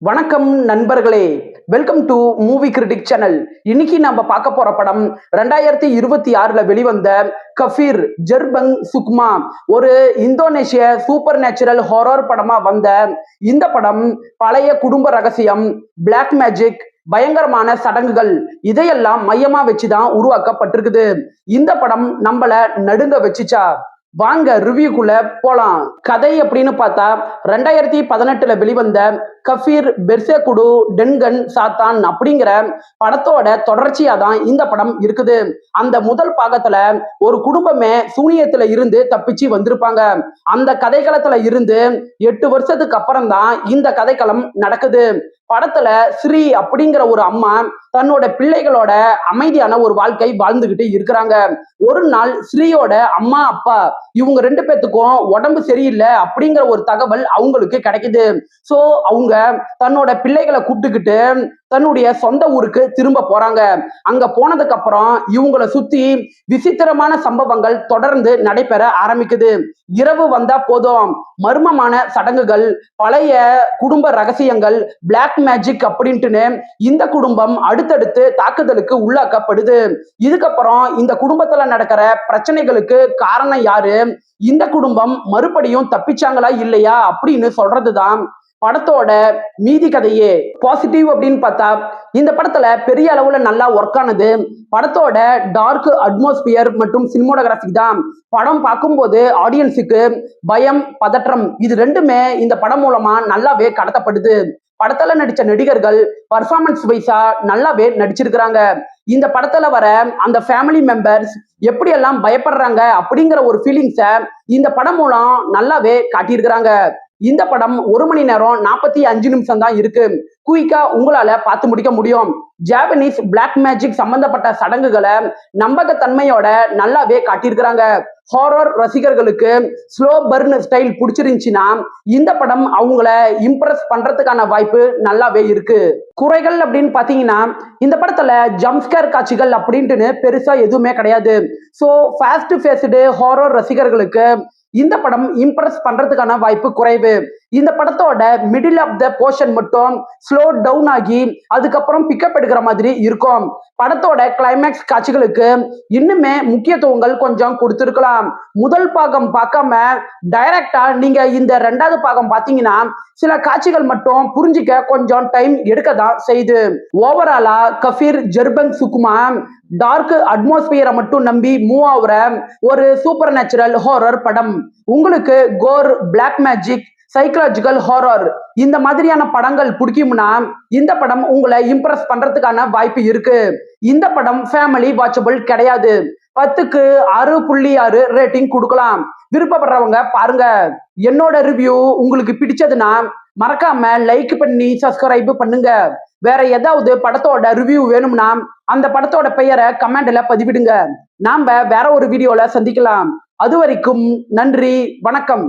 வணக்கம் நண்பர்களே, welcome to movie critic channel. இன்னைக்கு நம்ம பார்க்க போற படம் 2026ல வெளிவந்த கஃபீர் ஜெர்பங் சுக்மா, ஒரு இந்தோனேஷிய சூப்பர் நேச்சுரல் ஹாரர் படமா வந்த இந்த படம் பழைய குடும்ப ரகசியம், பிளாக் மேஜிக், பயங்கரமான சடங்குகள் இதையெல்லாம் மையமா வச்சுதான் உருவாக்கப்பட்டிருக்குது. இந்த படம் நம்மள நடுங்க வச்சுச்சா? வாங்க ரிவ்யூக்குள்ள போலாம். கதை அப்படின்னு பார்த்தா 2018ல வெளிவந்த கஃபீர் பெர்சேகுடு டென்கன் சாத்தான் அப்படிங்கிற படத்தோட தொடர்ச்சியா தான் இந்த படம் இருக்குது. அந்த முதல் பாகத்துல ஒரு குடும்பமே சூனியத்துல இருந்து தப்பிச்சு வந்திருப்பாங்க. அந்த கதைக்களத்துல இருந்து 8 வருஷத்துக்கு அப்புறம் தான் இந்த கதைக்களம் நடக்குது. படத்துல ஸ்ரீ அப்படிங்கிற ஒரு அம்மா தன்னோட பிள்ளைகளோட அமைதியான ஒரு வாழ்க்கை வாழ்ந்துகிட்டு இருக்கிறாங்க. ஒரு நாள் ஸ்ரீயோட அம்மா அப்பா இவங்க 2 பேத்துக்கும் உடம்பு சரியில்லை அப்படிங்கிற ஒரு தகவல் அவங்களுக்கு கிடைக்குது. சோ அவங்க தன்னோட பிள்ளைகளை கூப்பிட்டுக்கிட்டு தன்னுடைய சொந்த ஊருக்கு திரும்ப போறாங்க. அங்க போனதுக்கு அப்புறம் இவங்களை சுத்தி விசித்திரமான சம்பவங்கள் தொடர்ந்து நடைபெற ஆரம்பிக்குது. இரவு வந்தா போதும் மர்மமான சடங்குகள், பழைய குடும்ப ரகசியங்கள், பிளாக் மேஜிக் அப்படின்ட்டுன்னு இந்த குடும்பம் அடுத்தடுத்து தாக்குதலுக்கு உள்ளாக்கப்படுது. இதுக்கப்புறம் இந்த குடும்பத்துல நடக்கிற பிரச்சனைகளுக்கு காரணம் யாரு, இந்த குடும்பம் மறுபடியும் தப்பிச்சாங்களா இல்லையா அப்படின்னு சொல்றதுதான் படத்தோட மீதி கதையே. பாசிட்டிவ் அப்படின்னு பார்த்தா இந்த படத்துல பெரிய அளவுல நல்லா ஒர்க் ஆனது படத்தோட டார்க் அட்மாஸ்பியர் மற்றும் சினிமோட்டோகிராஃபி தான். படம் பார்க்கும்போது ஆடியன்ஸுக்கு பயம், பதற்றம் இது ரெண்டுமே இந்த படம் மூலமா நல்லாவே கடத்தப்படுது. படத்துல நடிச்ச நடிகர்கள் பர்ஃபார்மன்ஸ் வைஸா நல்லாவே நடிச்சிருக்கிறாங்க. இந்த படத்துல வர அந்த ஃபேமிலி மெம்பர்ஸ் எப்படி எல்லாம் பயப்படுறாங்க அப்படிங்கிற ஒரு ஃபீலிங்ஸை இந்த படம் மூலம் நல்லாவே காட்டியிருக்கிறாங்க. இந்த படம் 1 மணி நேரம் 45 நிமிஷம் தான் இருக்கு. குயிக்கா உங்களால பார்த்து முடிக்க முடியும். ஜாப்பனீஸ் பிளாக் மேஜிக் சம்பந்தப்பட்ட சடங்குகளை நம்பகத்தன்மையோட நல்லாவே காட்டியிருக்கிறாங்க. ஹாரர் ரசிகர்களுக்கு ஸ்லோ பர்ன் ஸ்டைல் பிடிச்சிருந்துச்சுன்னா இந்த படம் அவங்கள இம்ப்ரெஸ் பண்றதுக்கான வாய்ப்பு நல்லாவே இருக்கு. குறைகள் அப்படின்னு பாத்தீங்கன்னா இந்த படத்துல ஜம்ப்ஸ்கேர் காட்சிகள் அப்படின்ட்டுன்னு பெருசா எதுவுமே கிடையாது. ஸோ ஃபாஸ்ட் பேஸ்டு ஹாரர் ரசிகர்களுக்கு இந்த படம் இம்ப்ரெஸ் பண்றதுக்கான வாய்ப்பு குறைவு. இந்த படத்தோட மிடில் ஆஃப் த போர்ஷன் மட்டும் ஸ்லோ டவுன் ஆகி அதுக்கப்புறம் பிக்கப் எடுக்கிற மாதிரி இருக்கும். படத்தோட கிளைமேக்ஸ் காட்சிகளுக்கு இன்னுமே முக்கியத்துவங்கள் கொஞ்சம் கொடுத்திருக்கலாம். முதல் பாகம் பார்க்காம டைரக்டா நீங்க இந்த 2வது பாகம் பார்த்தீங்கன்னா சில காட்சிகள் மட்டும் புரிஞ்சிக்க கொஞ்சம் டைம் எடுக்க தான் செய்யுது. ஓவராலா கஃபீர் ஜெர்பங் சுக்மா டார்க் அட்மாஸ்பியரை மட்டும் நம்பி மூவ் ஆகுற ஒரு சூப்பர் நேச்சுரல் ஹாரர் படம். உங்களுக்கு gore, black magic, psychological horror இந்த மாதிரியான படங்கள் பிடிக்கும்னா இந்த படம் உங்களை இம்ப்ரெஸ் பண்றதுக்கான வாய்ப்பு இருக்கு. இந்த படம் ஃபேமிலி வாட்சபிள் கிடையாது. 10க்கு 6.6 ரேட்டிங் கொடுக்கலாம். விருப்பப்படுறவங்க பாருங்க. என்னோட ரிவ்யூ உங்களுக்கு பிடிச்சதுன்னா மறக்காம லைக் பண்ணி சப்ஸ்கிரைப் பண்ணுங்க. வேற ஏதாவது படத்தோட ரிவ்யூ வேணும்னா அந்த படத்தோட பெயரை கமெண்ட்ல பதிவிடுங்க. நாம வேற ஒரு வீடியோல சந்திக்கலாம். அது வரைக்கும் நன்றி, வணக்கம்.